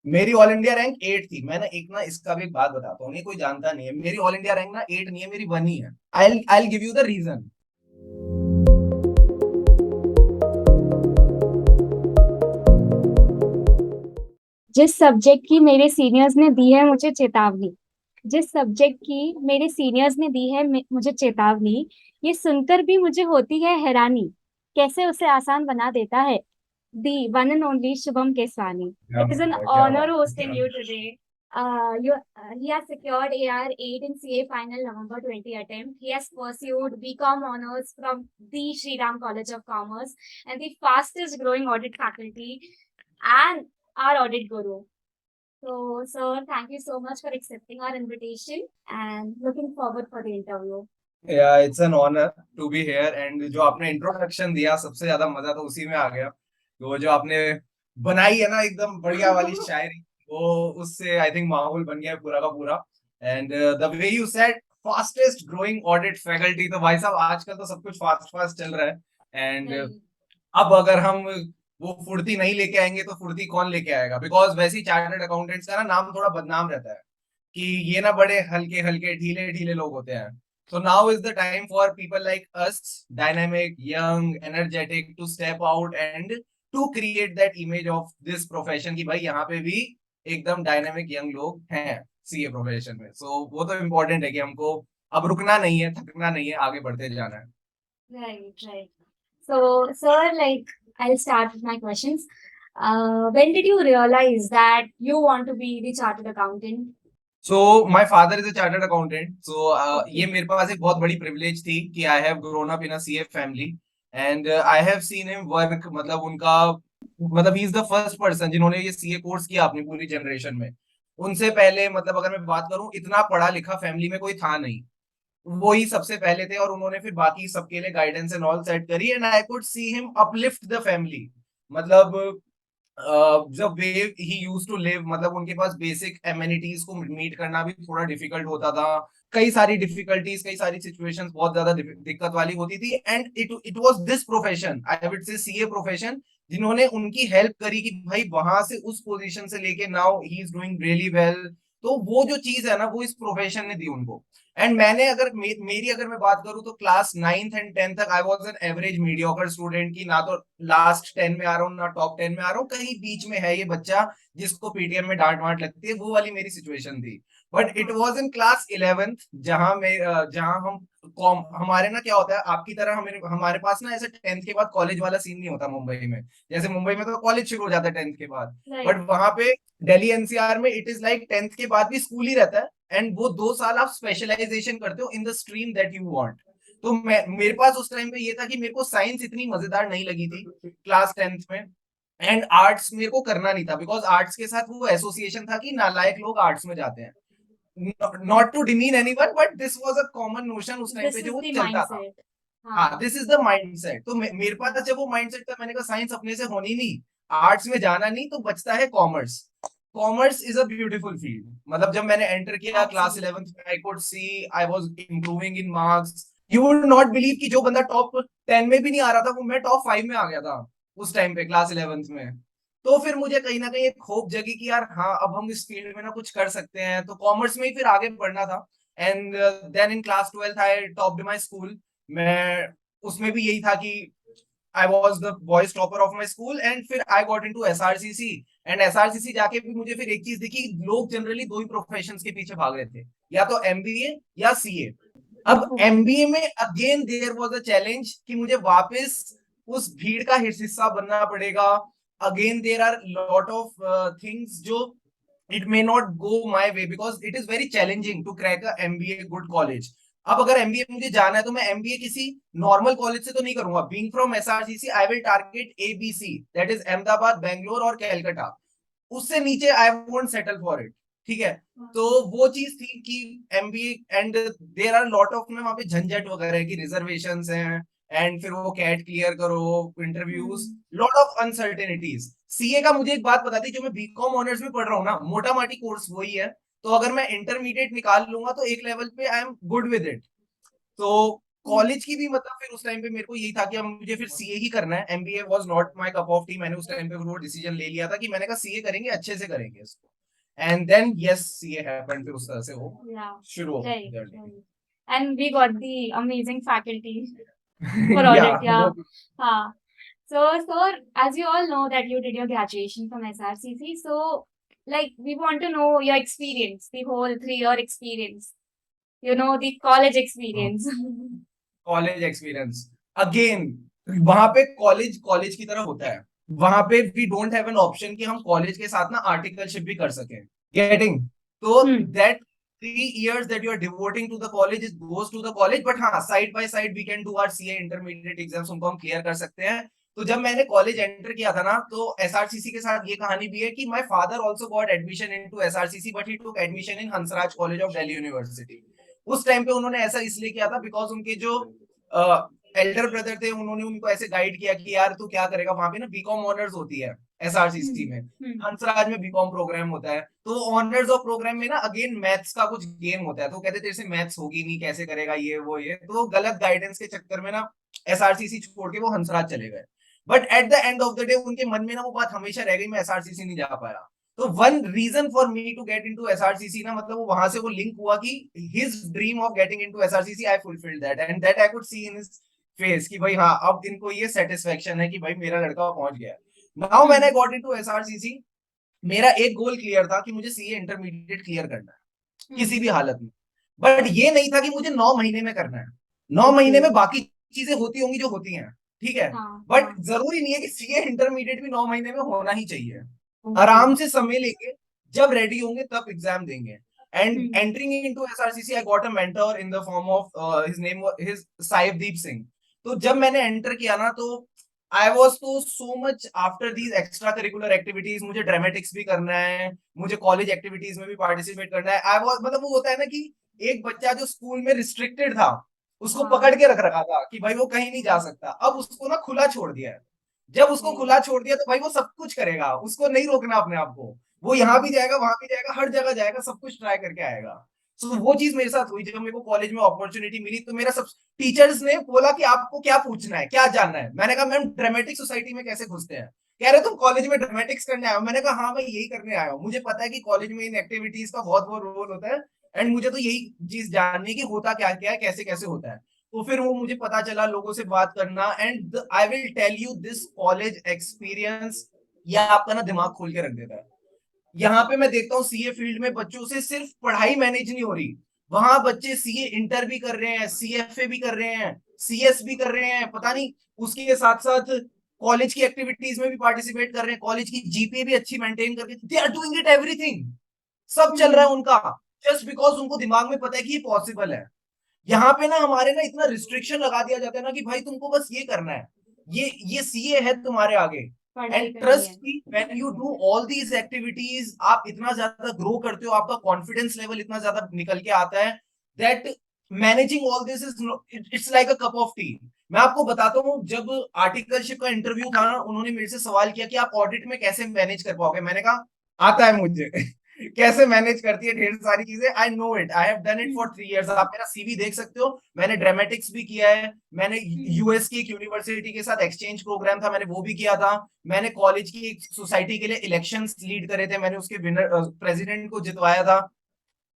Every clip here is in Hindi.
मेरी ऑल इंडिया रैंक 8 थी। मैंने एक ना इसका भी एक बात बताता हूँ, ये कोई जानता नहीं है, मेरी ऑल इंडिया रैंक ना 8 नहीं है, मेरी 1 ही है। I give you the reason. जिस सब्जेक्ट की मेरे सीनियर्स ने दी है मुझे चेतावनी, जिस सब्जेक्ट की मेरे सीनियर्स ने दी है मुझे चेतावनी, ये सुनकर भी मुझे होती है हैरानी, कैसे उसे आसान बना देता है the one and only Shubham Keswani. क्या इट इज एन बात है, क्या ऑनर बात है, क्या होस्टिंग यू बात today. He has secured AR8 in CA final November 20 attempt. He has pursued BCom honors from the Sri Ram College of Commerce and the fastest growing audit faculty and our audit guru. So, sir, thank you so much for accepting our invitation and looking forward for the interview. है। It's an honour to be here. And जो आपने इंट्रोडक्शन दिया, सबसे ज्यादा मजा तो उसी में आ गया। वो जो आपने बनाई है ना एकदम बढ़िया वाली शायरी, वो उससे आई थिंक माहौल बन गया है पूरा का पूरा। And the way you said fastest growing audit faculty, तो भाई साहब आजकल तो सब कुछ फास्ट फास्ट चल रहा है। And Right. अब अगर हम वो फुर्ती नहीं लेके आएंगे तो फुर्ती कौन लेके आएगा? बिकॉज वैसे ही चार्टर्ड अकाउंटेंट्स का ना नाम थोड़ा बदनाम रहता है कि ये ना बड़े हल्के हल्के ढीले ढीले लोग होते हैं। So now is the time for people like us, dynamic, young, energetic, to step out and to create that image of this profession कि भाई यहाँ पे भी एकदम डायनामिक यंग लोग हैं सीए प्रोफेशन में। सो वो तो इम्पोर्टेंट है कि हमको अब रुकना नहीं है, थकना नहीं है, आगे बढ़ते जाना है। Right, right. So, sir, like, I'll start with my questions. When did you realize that you want to be the chartered accountant? So my father is a chartered accountant. सो ये Okay. मेरे पास एक बहुत बड़ी प्रिविलेज थी कि I have grown up in a CA family. And I have seen him work. मतलब उनका, मतलब he is the first person जिन्होंने ये सीए कोर्स किया अपनी पूरी जनरेशन में। उनसे पहले मतलब अगर मैं बात करूं, इतना पढ़ा लिखा फैमिली में कोई था नहीं। वो ही सबसे पहले थे और उन्होंने फिर बाकी सबके लिए गाइडेंस एंड ऑल सेट करी। And I could see him uplift the family. मतलब जब वे ही यूज टू लिव, मतलब उनके पास बेसिक एमिनिटीज को मीट करना भी थोड़ा डिफिकल्ट होता था। कई सारी डिफिकल्टीज, कई सारी सिचुएशंस बहुत ज्यादा दिक्कत वाली होती थी। And it was this profession, I would say CA profession, जिन्होंने उनकी हेल्प करी कि भाई वहां से उस पोजीशन से लेके now he is doing really well. तो वो जो चीज है ना, वो इस प्रोफेशन ने दी उनको। एंड मैंने अगर मेरी अगर मैं बात करूं तो क्लास 9th एंड 10th तक I was an average mediocre student की, ना तो लास्ट 10 में आ रहा हूँ ना टॉप 10 में आ रहा हूँ, कहीं बीच में है ये बच्चा जिसको पीटीएम में डांट वांट लगती है, वो वाली मेरी सिचुएशन थी। But it was in class 11th जहां में जहां हम कॉम हमारे ना क्या होता है, आपकी तरह हमें हमारे पास ना ऐसे 10th के बाद कॉलेज वाला सीन नहीं होता मुंबई में। जैसे मुंबई में तो कॉलेज शुरू हो जाता है 10th के बाद, Right. बट वहां पे दिल्ली एनसीआर में इट इज लाइक 10th के बाद भी स्कूल ही रहता है। एंड वो 2 साल आप स्पेशलाइजेशन करते हो in the stream that you want. तो मेरे पास उस टाइम पे ये था कि मेरे को साइंस इतनी मजेदार नहीं लगी थी क्लास 10th में। एंड आर्ट्स मेरे को करना नहीं था बिकॉज आर्ट्स के साथ वो एसोसिएशन था कि नालायक लोग आर्ट्स में जाते हैं। Not to demean anyone, but this was a common notion उस टाइम This पे जो is वो the चलता था। mindset. हाँ, हाँ. This is the mindset. तो मेरे पास जब वो माइंडसेट था, मैंने कहा साइंस अपने से होनी नहीं, आर्ट्स में जाना नहीं, तो बचता है commerce. Commerce is a beautiful field. मतलब जब मैंने एंटर किया क्लास Absolutely. 11th में, आई could C I was improving in marks. You would not believe कि जो बंदा टॉप 10 में भी नहीं आ रहा था, वो मैं टॉप 5 में आ गया था उस टाइम पे क्लास 11th में। तो फिर मुझे कहीं ना कहीं एक होप जगी कि यार हाँ, अब हम इस फील्ड में ना कुछ कर सकते हैं, तो कॉमर्स में ही फिर आगे बढ़ना था। And then in class 12th I topped my school. मैं उसमें भी यही था कि I was the boys topper of my school. And फिर I got into SRCC. And SRCC जाके भी मुझे फिर एक चीज दिखी, लोग जनरली दो ही प्रोफेशन के पीछे भाग रहे थे, या तो एमबीए या सीए। अब Okay. एमबीए में again there was a challenge कि मुझे वापस उस भीड़ का हिस्सा बनना पड़ेगा। Again there are lot of things जो it may not go my way because it is very challenging to crack a MBA good college. अब अगर एमबीए मुझे जाना है तो मैं एमबीए किसी नॉर्मल कॉलेज से तो नहीं करूंगा। Being from SRCC I will target ABC, that is Ahmedabad, Bangalore और कैलकाटा। उससे नीचे I won't settle for it. ठीक है। तो वो चीज थी कि MBA and there are lot of में वहां पे झंझट वगैरह की रिजर्वेशन हैं। एंड फिर वो कैट क्लियर करो, interviews, Hmm. Lot of uncertainties. CA का मुझे एक बात बता दी, जो मैं बीकॉम ऑनर्स में पढ़ रहा हूँ ना, मोटा माटी कोर्स वही है। तो अगर मैं इंटरमीडिएट निकाल लूंगा तो एक लेवल पे I am good with it. तो कॉलेज की भी मतलब फिर उस टाइम पे मेरे को यही था कि अब मुझे फिर सीए ही करना है। MBA was not my cup of T. मैंने उस टाइम पे वो डिसीजन ले लिया था कि मैंने कहा सीए करेंगे, अच्छे से करेंगे इसको। And then yes, CA happened, फिर उस तरह से वो Yeah, शुरू हो right, गई journey. right. And we got the amazing faculty for all या it. Yeah. हाँ. So, as you all know that you did your graduation from SRCC, so like we want to know your experience, the whole 3 year experience. You know, the college experience. College experience again, वहां पे कॉलेज कॉलेज की तरह होता है। वहां पे we don't have an option कि हम कॉलेज के साथ ना आर्टिकलशिप भी कर सकें। गेटिंग, तो that 3 years that you are devoting to the college is goes to the college, but हाँ, side by side we can do our CA intermediate exams, उनको हम क्लियर कर सकते हैं। तो जब मैंने कॉलेज एंटर किया था ना, तो एसआरसीसी के साथ ये कहानी भी है कि my father also got admission into SRCC, but he took admission in Hansraj college of Delhi university. उस टाइम पे उन्होंने ऐसा इसलिए किया था बिकॉज उनके जो एल्डर ब्रदर थे, उन्होंने उनको ऐसे गाइड किया कि यार तू क्या करेगा, वहां पे ना बीकॉम ऑनर्स होती है एसआरसीसी में, हंसराज में बीकॉम प्रोग्राम होता है। तो ऑनर्स ऑफ प्रोग्राम में ना अगेन मैथ्स का कुछ गेम होता है, तो कहते तेरे से मैथ्स होगी नहीं, कैसे करेगा ये वो ये, तो गलत गाइडेंस के चक्कर में ना एसआरसीसी छोड़ के वो हंसराज चले गए। But at the end of the day उनके मन में ना वो बात हमेशा रह गई, मैं एसआरसीसी नहीं जा पाया। तो one reason for me to get into SRCC ना, मतलब वो वहां से वो लिंक हुआ कि his dream of getting into SRCC I fulfilled that, and that I could see in his face कि भाई हाँ, अब इनको ये सेटिस्फेक्शन है कि भाई मेरा लड़का पहुंच गया। Now when I got into SRCC, मेरा एक गोल क्लियर था कि मुझे सीए इंटरमीडिएट क्लियर करना है किसी भी हालत में। बट ये नहीं था कि मुझे 9 महीने में करना है। 9 महीने में बाकी चीजें होती होंगी जो होती हैं, ठीक है, बट जरूरी नहीं है कि सीए इंटरमीडिएट भी 9 महीने में होना ही चाहिए। आराम से समय लेके जब रेडी होंगे तब एग्जाम देंगे। And entering into SRCC I got a mentor in the form of his name his Sahibdeep Singh. तो जब मैंने एंटर किया ना, तो आई वॉज तो so much after these extra curricular activities, मुझे ड्रामेटिक्स भी करना है, मुझे कॉलेज एक्टिविटीज में भी पार्टिसिपेट करना है। आई वॉज मतलब वो होता है ना कि एक बच्चा जो स्कूल में रिस्ट्रिक्टेड था, उसको पकड़ के रख रखा था कि भाई वो कहीं नहीं जा सकता, अब उसको ना खुला छोड़ दिया है। जब उसको खुला छोड़ दिया तो भाई वो सब कुछ करेगा, उसको नहीं रोकना अपने आप को। वो यहाँ भी जाएगा, वहां भी जाएगा, हर जगह जाएगा, सब कुछ ट्राई करके आएगा। तो वो चीज मेरे साथ हुई जब मेरे को कॉलेज में अपॉर्चुनिटी मिली। तो मेरा सब टीचर्स ने बोला कि आपको क्या पूछना है, क्या जानना है। मैंने कहा मैम ड्रामेटिक सोसाइटी में कैसे घुसते हैं। कह रहे तुम कॉलेज में ड्रामेटिक्स करने आए हो। मैंने कहा हाँ मैं यही करने आया हूँ, मुझे पता है कि कॉलेज में इन एक्टिविटीज का बहुत बहुत रोल होता है, एंड मुझे तो यही चीज जाननी है कि होता क्या क्या है, कैसे कैसे होता है। तो फिर वो मुझे पता चला, लोगों से बात करना, and I will tell you this college experience, ये आपका ना दिमाग खोल के रख देता है। यहाँ पे मैं देखता हूँ सीए फील्ड में बच्चों से सिर्फ पढ़ाई मैनेज नहीं हो रही, वहां बच्चे सीए इंटर भी कर रहे हैं, सीएफए भी कर रहे हैं, सीएस भी कर रहे हैं, पता नहीं उसके साथ साथ कॉलेज की एक्टिविटीज में भी पार्टिसिपेट कर रहे हैं, कॉलेज की जीपीए भी अच्छी मेंटेन करके, they are doing it everything. सब चल रहा है उनका, जस्ट बिकॉज उनको दिमाग में पता है कि ये पॉसिबल है। यहाँ पे ना हमारे ना इतना रिस्ट्रिक्शन लगा दिया जाता है ना कि भाई तुमको बस ये करना है, ये सीए है तुम्हारे आगे। And trust me, when you do all these activities, आप इतना ज्यादा ग्रो करते हो, आपका कॉन्फिडेंस लेवल इतना ज्यादा निकल के आता है that managing all this is it's like a cup of T. मैं आपको बताता हूँ, जब आर्टिकलशिप का इंटरव्यू था ना, उन्होंने मेरे से सवाल किया कि आप ऑडिट में कैसे मैनेज कर पाओगे। मैंने कहा आता है मुझे कैसे मैनेज करती है ढेर सारी चीजें, I know it, I have done it for 3 years। आप मेरा सीवी देख सकते हो, मैंने ड्रामेटिक्स भी किया है, मैंने यूएस की एक यूनिवर्सिटी के साथ एक्सचेंज प्रोग्राम था, मैंने वो भी किया था। मैंने कॉलेज की एक सोसाइटी के लिए इलेक्शंस लीड करे थे, मैंने उसके विनर प्रेसिडेंट को जितवाया था।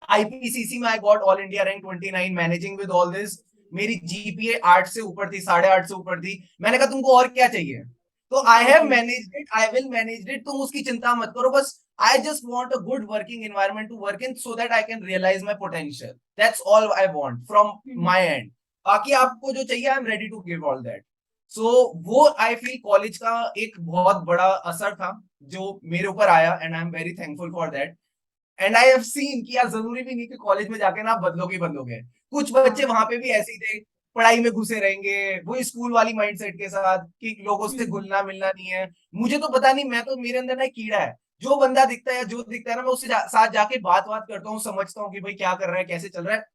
आईपीसीसी में आई got all India rank 29 managing with all this. मेरी जीपीए 8 से ऊपर थी, 8.5 से ऊपर थी। मैंने कहा तुमको और क्या चाहिए। तो I have managed it, I will manage it, तुम उसकी चिंता मत करो, बस I just want a good working environment to work in so that I can realize my potential. That's all I want from my end. बाकी आपको जो चाहिए, I'm ready to give all that. So वो I feel कॉलेज का एक बहुत बड़ा असर था जो मेरे ऊपर आया, and I'm very thankful for that. And I have seen कि यार जरूरी भी नहीं कि कॉलेज में जाके ना आप बदलोगे बदलोगे। कुछ बच्चे वहां पे भी ऐसे ही थे, पढ़ाई में घुसे रहेंगे, वो स्कूल वाली माइंडसेट के साथ कि लोगों से घुलना मिलना नहीं है। मुझे तो पता नहीं, मैं तो मेरे अंदर ना एक कीड़ा है, जो बंदा दिखता है, जो दिखता है ना, मैं उससे साथ जाके बात करता हूँ, समझता हूँ कि भाई क्या कर रहा है, कैसे चल रहा है।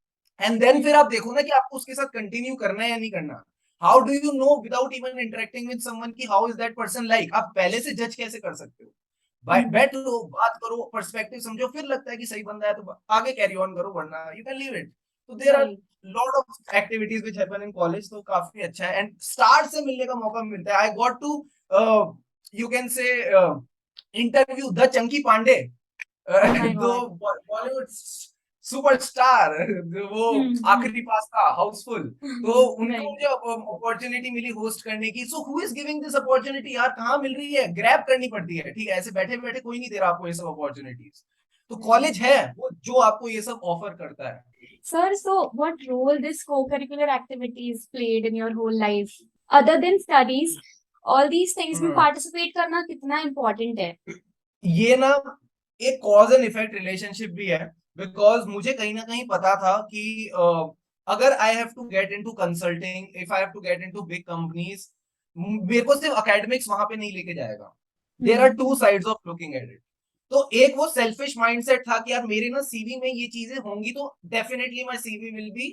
एंड देन फिर आप देखो ना कि आपको उसके साथ कंटिन्यू करना है या नहीं करना। How do you know without even interacting with someone की how is that person like, आप पहले से जज कैसे कर सकते हो। बैठो, बात करो, पर्सपेक्टिव समझो, फिर लगता है कि सही बंदा है तो आगे कैरी ऑन करो, वरना यू कैन लीव इट। तो there are Right. Lot of activities which happen in college, तो काफी अच्छा है एंड स्टार से मिलने का मौका मिलता है. I got to you can say interview the Chunky Pandey, Oh my दो God. बॉलीवुड सुपरस्टार, वो आखिरी Hmm. पास्ता हाउसफुल, तो उनको Right. मुझे अपॉर्चुनिटी मिली होस्ट करने की. So who is giving this opportunity यार, कहाँ मिल रही है, ग्रैब करनी पड़ती है. ठीक है, ऐसे बैठे बैठे कोई नहीं दे रहा आपको ये सब अपॉर्चुनिटीज. तो Right. कॉलेज है वो जो आपको ये सब ऑफर करता है. Sir, so what role this co-curricular activities played in your whole life? Other than studies, all these things में हम्म. participate करना कितना important है? ये ना एक कॉज एंड इफेक्ट रिलेशनशिप भी है, बिकॉज मुझे कहीं ना कहीं पता था कि अगर I have to get into consulting, if I have to get into big companies, मेरे को सिर्फ एकेडमिक्स वहां पे नहीं लेके जाएगा. There are two sides of looking at it. तो एक वो सेल्फिश माइंडसेट था कि यार मेरे ना सीवी में ये चीजें होंगी तो definitely my CV will be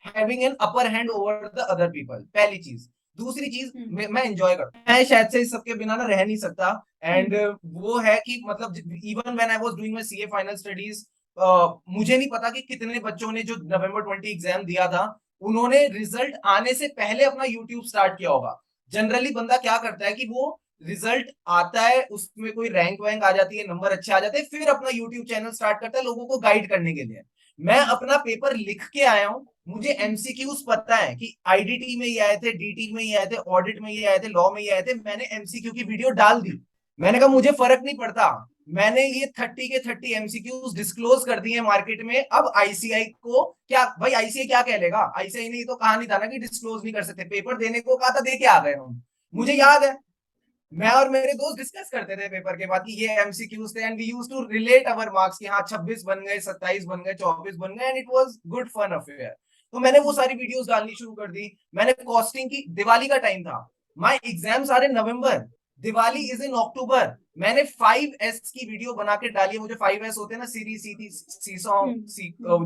having an upper hand over the other people, पहली चीज. दूसरी चीज, मैं एंजॉय करता हूं, मैं शायद से इस सबके बिना ना रह नहीं सकता. एंड वो है कि मतलब even when I was doing my CA final studies, मुझे नहीं पता कि कितने बच्चों ने जो नवंबर 20 एग्जाम दिया था, उन्होंने रिजल्ट आने से पहले अपना यूट्यूब स्टार्ट किया होगा. जनरली बंदा क्या करता है कि वो रिजल्ट आता है, उसमें कोई रैंक वैंक आ जाती है, नंबर अच्छे आ जाते हैं, फिर अपना यूट्यूब चैनल स्टार्ट करता है लोगों को गाइड करने के लिए. मैं अपना पेपर लिख के आया हूं, मुझे एमसीक्यूज पता है कि आईडीटी में ये आए थे, डीटी में ये आए थे, ऑडिट में ये आए थे, लॉ में ये आए थे. मैंने एमसीक्यू की वीडियो डाल दी. मैंने कहा मुझे फर्क नहीं पड़ता, मैंने ये 30 के 30 एमसीक्यूज डिस्क्लोज कर दिए मार्केट में. अब आईसीआई को क्या, भाई आईसीआई क्या कह लेगा, आईसीआई ने ये तो कहा नहीं था ना कि डिस्क्लोज नहीं कर सकते, पेपर देने को कहा था, दे के आ गए हम. मुझे याद है मैं और मेरे दोस्त डिस्कस करते थे पेपर के बाद कि ये एमसीक्यूज थे, and we used to relate our marks कि हाँ 26 बन गए, 27 बन गए, 24 बन गए, and it was good fun affair. तो मैंने वो सारी वीडियोस डालनी शुरू कर दी. मैंने कॉस्टिंग की, दिवाली का टाइम था, my exams are in November, Diwali is in October. मैंने 5S की वीडियो बना के डाली है. मुझे 5S होते हैं ना, सीरी, सीटी, सीसॉन्ग,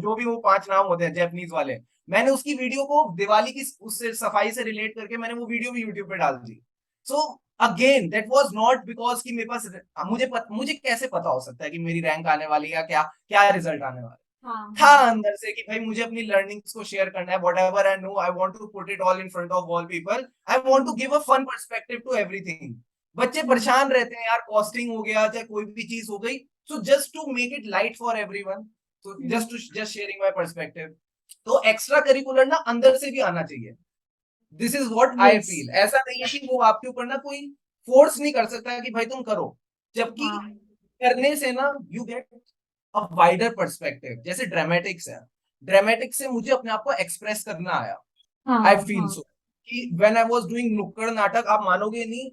जो भी वो 5 नाम होते हैं जापानीज वाले. मैंने उसकी वीडियो को दिवाली की उससे सफाई से रिलेट करके मैंने वो वीडियो भी यूट्यूब पे डाल दी. So again that was not because कि मेरे पास, मुझे कैसे पता हो सकता है कि मेरी रैंक आने वाली है या क्या क्या रिजल्ट आने वाला है. था अंदर से कि भाई मुझे अपनी लर्निंग्स को शेयर करना है. Whatever I know I want to put it all in front of all people. I want to give a fun perspective to everything. बच्चे परेशान रहते हैं यार, कॉस्टिंग हो गया चाहे कोई भी चीज हो गई, so just to make it light for everyone, तो जस्ट शेयरिंग माय पर्सपेक्टिव. तो एक्स्ट्रा करिकुलर ना अंदर से भी आना चाहिए. This is what I Yes. Feel. ऐसा नहीं है कि वो आपके ऊपर ना कोई फोर्स नहीं कर सकता कि भाई तुम करो, जबकि हाँ. करने से ना you get a wider perspective. जैसे ड्रामेटिक्स है, ड्रामेटिक्स से मुझे अपने आप को एक्सप्रेस करना आया. आई हाँ. फील हाँ. सो कि व्हेन आई वाज डूइंग नुक्कड़ नाटक, आप मानोगे नहीं,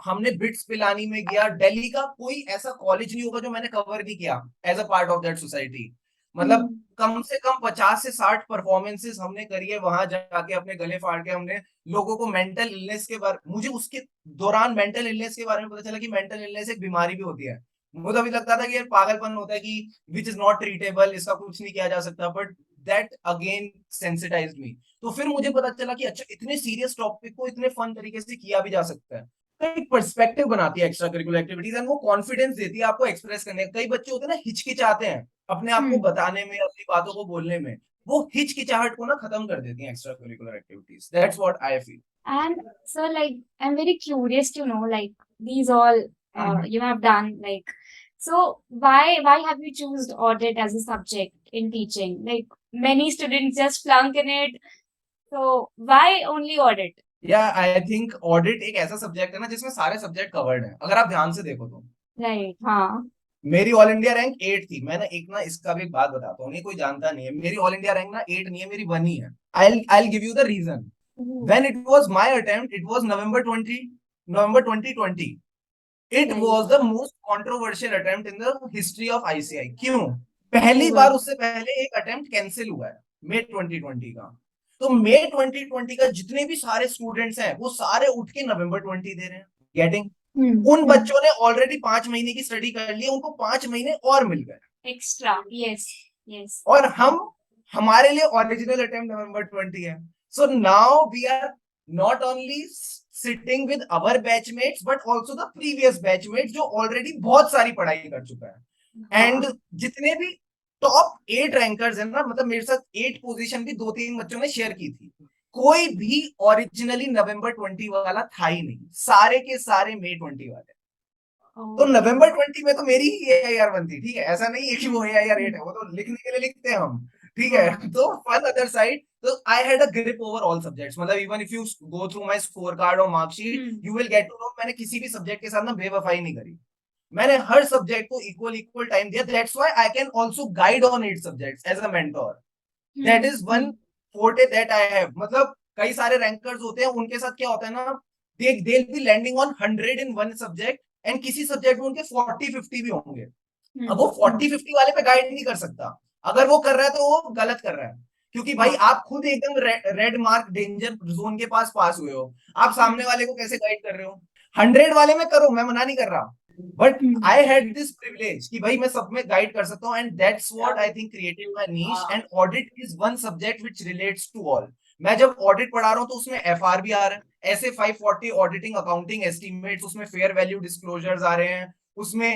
हमने बिट्स पिलानी में गया. दिल्ली का कोई ऐसा कॉलेज नहीं होगा जो मैंने कवर नहीं किया as a part of that society. मतलब कम से कम 50 से 60 परफॉर्मेंसेस हमने करी है वहां जाके, अपने गले फाड़ के हमने लोगों को मेंटल इलनेस के बारे, मुझे उसके दौरान मेंटल इलनेस के बारे में पता चला कि मेंटल इलनेस एक बीमारी भी होती है. मुझे अभी लगता था कि यार पागलपन होता है कि विच इज नॉट ट्रीटेबल, इसका कुछ नहीं किया जा सकता, बट दैट अगेन सेंसिटाइज्ड मी. तो फिर मुझे पता चला कि अच्छा इतने सीरियस टॉपिक को इतने फन तरीके से किया भी जा सकता है. तो एक पर्सपेक्टिव बनाती है एक्स्ट्रा करिकुलर एक्टिविटीज, एंड वो कॉन्फिडेंस देती है आपको एक्सप्रेस करने. कई बच्चे होते हैं ना हिचकिचाते हैं अपने आप को बताने में, अपनी बातों को बोलने में, वो हिचकिचाहट को ना खत्म कर देती हैं extra curricular activities. That's what I feel. And so, like, I'm very curious to know, like, these all you have done, like, so why have you chosen audit as a subject in teaching? Like, many students just flunk in it. So why only audit? या आई थिंक ऑडिट एक ऐसा सब्जेक्ट है ना जिसमें सारे सब्जेक्ट कवर्ड हैं, अगर आप ध्यान से देखो तो. Right. हाँ. मेरी ऑल इंडिया रैंक 8 थी. मैंने एक ना इसका भी एक बात बताता हूँ, ये कोई जानता नहीं है, मेरी ऑल इंडिया रैंक ना 8 नहीं है, मेरी 1 ही है. I give you the reason. When it was my attempt, it was November 2020. It Right. was the most controversial attempt in the history of ICI. क्यों? पहली Oh, बार good. उससे पहले एक अटेम्प्ट कैंसिल हुआ है मई 2020 का. तो मई 2020 का जितने भी सारे स्टूडेंट्स हैं वो सारे उठ के नवंबर 20 दे रहे हैं. गेटिंग? उन बच्चों ने ऑलरेडी 5 महीने की स्टडी कर ली, उनको 5 महीने और मिल गए. Extra. Yes. Yes. और हमारे लिए ओरिजिनल अटेम्प्ट नवंबर 20 है. So now we are not only sitting with our batchmates but also the previous batchmates जो ऑलरेडी बहुत सारी पढ़ाई कर चुका है. एंड जितने भी टॉप 8 रैंकर्स है ना, मतलब मेरे साथ 8 पोजीशन भी 2-3 बच्चों ने शेयर की थी, कोई भी ओरिजिनली नवंबर 20 वाला था ही नहीं, सारे के सारे May 20 वाले। तो Okay. नवंबर 20 में तो मेरी ही AIR 1 थी, ठीक है, ऐसा नहीं है कि वो AIR 8 है, वो तो लिखने के लिए लिखते हैं हम, ठीक है। हाँ. तो फन अदर साइड, तो I had a grip over all subjects, मतलब even if you go through my score card और marksheet Hmm. You will get to know मैंने किसी भी सब्जेक्ट के साथ ना बेवफाई नहीं करी, मैंने हर सब्जेक्ट को इक्वल इक्वल टाइम दिया, that's why I can also guide on 8 subjects as a mentor, that Hmm. Is one forte that I have. मतलब कई सारे रैंकर्स होते हैं, उनके साथ क्या होता है ना, they will be landing on 100 in one subject, and किसी सब्जेक्ट में उनके 40-50 भी होंगे। अब Hmm. वो 40-50 वाले पे गाइड नहीं कर सकता, अगर वो कर रहा है तो वो गलत कर रहा है, क्योंकि भाई हाँ. आप खुद एकदम रेड मार्क डेंजर जोन के पास हुए हो, आप सामने Hmm. वाले को कैसे गाइड कर रहे हो? 100 वाले में करो, मैं मना नहीं कर रहा, but Hmm. I had this privilege कि भाई मैं सब में गाइड कर सकता हूँ, and that's what I think created my niche, and audit is one subject which relates to all. मैं जब ऑडिट पढ़ा रहा हूँ तो उसमें FR भी आ रहा है, ऐसे 540 ऑडिटिंग अकाउंटिंग एस्टिमेट्स, उसमें फेयर वैल्यू डिस्क्लोजर्स आ रहे हैं, उसमें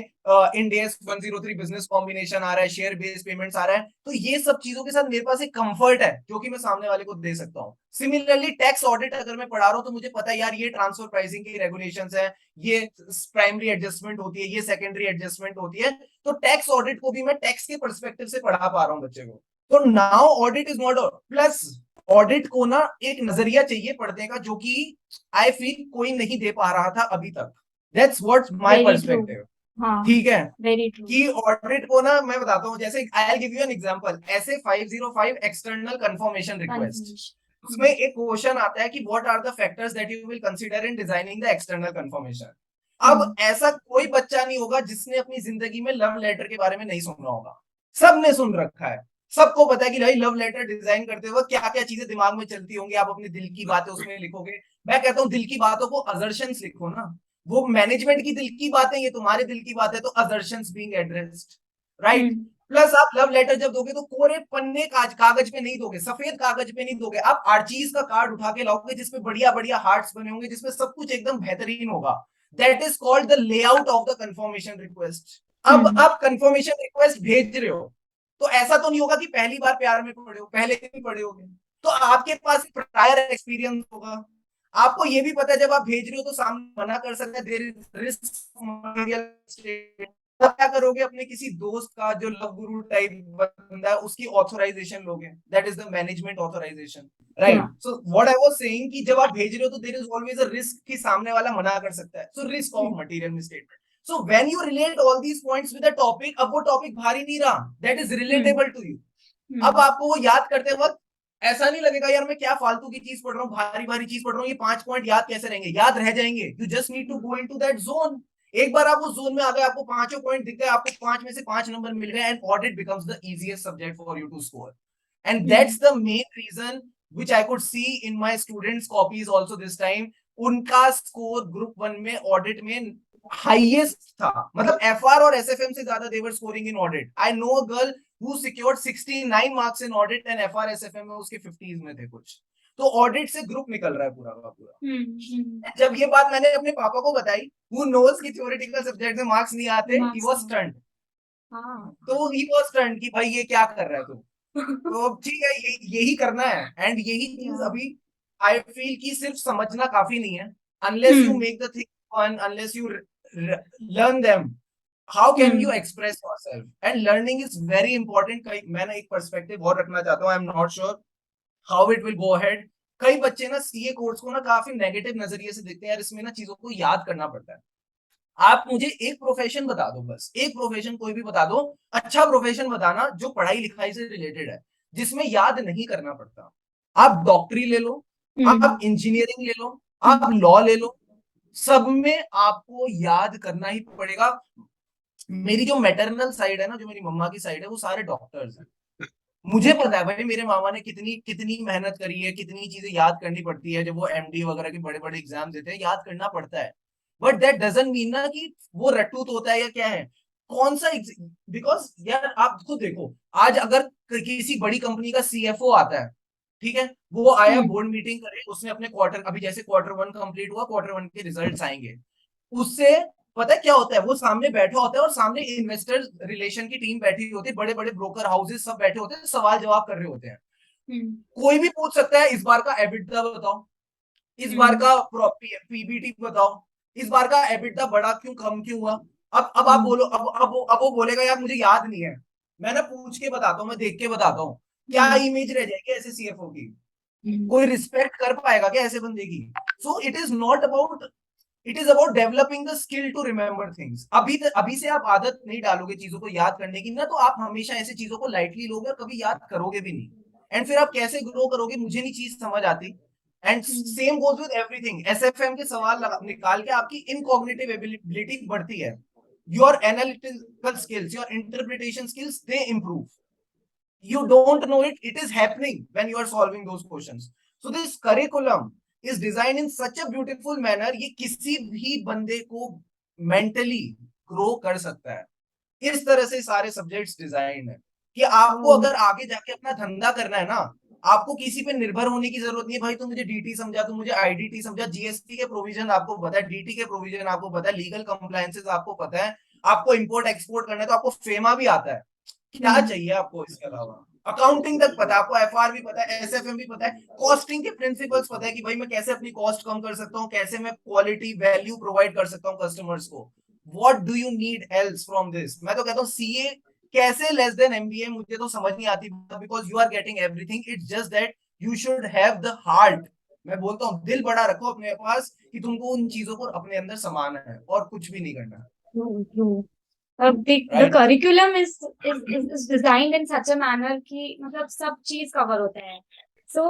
इंडेस 103 बिजनेस कॉम्बिनेशन आ रहा है, शेयर बेस्ड पेमेंट्स आ रहा है, तो ये सब चीजों के साथ मेरे पास एक कंफर्ट है जो कि मैं सामने वाले को दे सकता हूँ। सिमिलरली टैक्स ऑडिट अगर मैं पढ़ा रहा हूँ तो मुझे पता है यार ये ट्रांसफर प्राइसिंग की रेगुलेशंस है, ये प्राइमरी एडजस्टमेंट होती है, ये सेकेंडरी एडजस्टमेंट होती है, तो टैक्स ऑडिट को भी मैं टैक्स के परस्पेक्टिव से पढ़ा पा रहा हूँ बच्चे को। तो now audit is not, plus audit को ना एक नजरिया चाहिए पढ़ने का जो कि आई फील कोई नहीं दे पा रहा था अभी तक, that's what's my Very true. Perspective, हाँ. ठीक है। Very true. कि ऑडिट को ना मैं बताता हूँ, जैसे I will give you an example, ऐसे 505 एक्सटर्नल कंफर्मेशन रिक्वेस्ट, Confirmation. उसमें एक क्वेश्चन आता है कि what are the factors that you will consider in designing the external confirmation. अब Hmm. ऐसा कोई बच्चा नहीं होगा जिसने अपनी जिंदगी में लव लेटर के बारे में नहीं सुना होगा, सबने सुन रखा है, सबको पता है कि भाई लव लेटर डिजाइन करते वक्त क्या क्या चीजें दिमाग में चलती होंगी, आप अपने दिल की बातें उसमें लिखोगे। मैं कहता हूँ दिल की बातों को असर्शंस लिखो ना, वो मैनेजमेंट की दिल की बातें, ये तुम्हारे दिल की बात है, तो assertions being addressed, right. Hmm. Plus आप लव लेटर जब दोगे तो कोरे पन्ने कागज पे नहीं दोगे, सफेद कागज पे नहीं दोगे, आप आर्चीज का कार्ड उठा के लाओगे जिसमें बढ़िया बढ़िया हार्ट्स बने होंगे, जिसमें सब कुछ एकदम बेहतरीन होगा, that is called the layout of the confirmation request. अब Hmm. आप कंफर्मेशन रिक्वेस्ट भेज रहे हो तो ऐसा तो नहीं होगा कि पहली बार प्यार में पड़े हो, पहले भी पड़े होगे, तो आपके पास प्रायर एक्सपीरियंस होगा, आपको ये भी पता है जब आप भेज रहे हो तो सामने मना कर सकते हैं, देयर इज रिस्क, तब क्या करोगे, अपने किसी दोस्त का जो लव गुरु टाइप बंदा है उसकी ऑथराइजेशन लोगे, that is the management authorisation, Yeah. Right. So what I was saying कि जब आप भेज रहे हो तो there is always a risk कि सामने वाला मना कर सकता है, so risk of Hmm. Material misstatement. So when you relate all these points with a topic, अब वो टॉपिक भारी नहीं रहा, that is Hmm. Relatable to you. अब Hmm. आपको वो याद करते वक्त ऐसा नहीं लगेगा यार मैं क्या फालतू की चीज पढ़ रहा हूँ, भारी भारी चीज पढ़ रहा हूँ, ये 5 पॉइंट याद कैसे रहेंगे, याद रह जाएंगे, you just need to go into that zone. एक बार आप उस जोन में आ गए, आपको पांचों पॉइंट दिख गए, आपको 5 में से 5 नंबर मिल गए, and audit becomes the easiest subject for you to score, and Hmm. That's the main reason which I could see in my students copies also this time, उनका स्कोर ग्रुप 1 में ऑडिट में हाईएस्ट था, मतलब FR और SFM से ज्यादा they were scoring in audit. I know a girl who secured 69 marks in audit and FR SFM में उसके 50s में थे कुछ, तो ऑडिट से ग्रुप निकल रहा है पूरा का पूरा। Hmm. जब ये बात मैंने अपने पापा को बताई, who knows कि थ्योरेटिकल सब्जेक्ट में मार्क्स नहीं आते, he Marks. was stunned, हाँ. तो he was stunned कि भाई ये क्या कर रहा है तू, तो अब ठीक है यही करना है, एंड यही चीज Yeah. अभी आई फील कि सिर्फ समझना काफी नहीं है, unless you Hmm. Make the thing fun, unless you learn them, how can you Hmm. Express yourself, and learning is very important. मैं ना एक पर्सपेक्टिव और रखना चाहता हूँ, I am not sure how it will go ahead. कई बच्चे ना सीए कोर्स को ना काफी नेगेटिव नजरिए से देखते हैं, यार इसमें ना चीजों को याद करना पड़ता है। आप मुझे एक प्रोफेशन बता दो, बस एक प्रोफेशन कोई भी बता दो, अच्छा प्रोफेशन बताना जो पढ़ाई लिखाई से रिलेटेड है, जिसमें याद नहीं करना पड़ता। आप डॉक्टरी ले लो, आप Hmm. इंजीनियरिंग ले लो, आप Hmm. लॉ ले लो, सब में आपको याद करना ही पड़ेगा। मेरी जो मैटरनल साइड है ना, जो मेरी मम्मा की साइड है, वो सारे डॉक्टर्स हैं। मुझे पता है भाई मेरे मामा ने कितनी कितनी मेहनत करी है, कितनी चीजें याद करनी पड़ती है, जब वो MD वगैरह के बड़े बड़े एग्जाम देते हैं याद करना पड़ता है, बट दैट डजंट मीन ना कि वो रटूत होता है या क्या है, कौन सा, बिकॉज यार आप खुद देखो, आज अगर किसी बड़ी कंपनी का CFO आता है, ठीक है, वो आया Hmm. बोर्ड मीटिंग करे, उसने अपने क्वार्टर, अभी जैसे Q1 कंप्लीट हुआ, Q1 के रिजल्ट्स आएंगे, उससे पता है क्या होता है, वो सामने बैठा होता है और सामने इन्वेस्टर रिलेशन की टीम बैठी होती है, बड़े बड़े ब्रोकर हाउसेस सब बैठे होते हैं, सवाल जवाब कर रहे होते हैं। कोई भी पूछ सकता है, इस बार का एबिटडा बताओ, इस बार का पीबीटी बताओ, इस बार का एबिटडा बड़ा क्यों कम क्यों हुआ। अब आप बोलो, अब वो बोलेगा यार मुझे याद नहीं है। मैं ना पूछ के बताता हूँ, मैं देख के बताता हूँ। क्या इमेज रह जाएगी ऐसे सीएफओ की? कोई रिस्पेक्ट कर पाएगा क्या ऐसे बंदे की? So it is not about, it is about developing the skill to remember things. अभी से आप आदत नहीं डालोगे चीजों को याद करने की ना, तो आप हमेशा ऐसी चीजों को लाइटली लोगे और कभी याद करोगे भी नहीं। एंड फिर आप कैसे ग्रो करोगे, मुझे नहीं चीज समझ आती। And same goes with everything. SFM के सवाल निकाल के आपकी इनकॉग्निटिव एबिलिटी बढ़ती है, your analytical skills, your interpretation skills, they improve. You don't know it, it is happening when you are solving those questions. So this curriculum is designed in such a beautiful manner, ये किसी भी बंदे को mentally grow कर सकता है। इस तरह से सारे सब्जेक्ट्स डिजाइन है कि आपको अगर आगे जाके अपना धंधा करना है ना, आपको किसी पे निर्भर होने की जरूरत नहीं है। भाई तू मुझे डीटी समझा, तू मुझे आईडीटी समझा, जीएसटी के प्रोविजन आपको पता है, डीटी के प्रोविजन आपको पता है, लीगल कंप्लायंसेस आपको पता है, आपको इंपोर्ट एक्सपोर्ट करना है तो आपको फेमा भी आता है। क्या चाहिए आपको इसके अलावा? अकाउंटिंग तक पता है आपको, एफआर भी पता है, एसएफएम भी पता है, कॉस्टिंग के प्रिंसिपल्स पता है कि भाई मैं कैसे अपनी कॉस्ट कम कर सकता हूँ, कैसे मैं क्वालिटी वैल्यू प्रोवाइड कर सकता हूँ कस्टमर्स को। What do you need else from this? मैं तो कहता हूँ सीए कैसे लेस देन एमबीए मुझे तो समझ नहीं आती, because you are getting everything. It's just that you should have the heart. मैं बोलता हूँ दिल बड़ा रखो अपने पास कि तुमको उन चीजों को अपने अंदर समाना है और कुछ भी नहीं करना। The right. curriculum is designed in such a manner कि मतलब सब चीज cover होता है. So,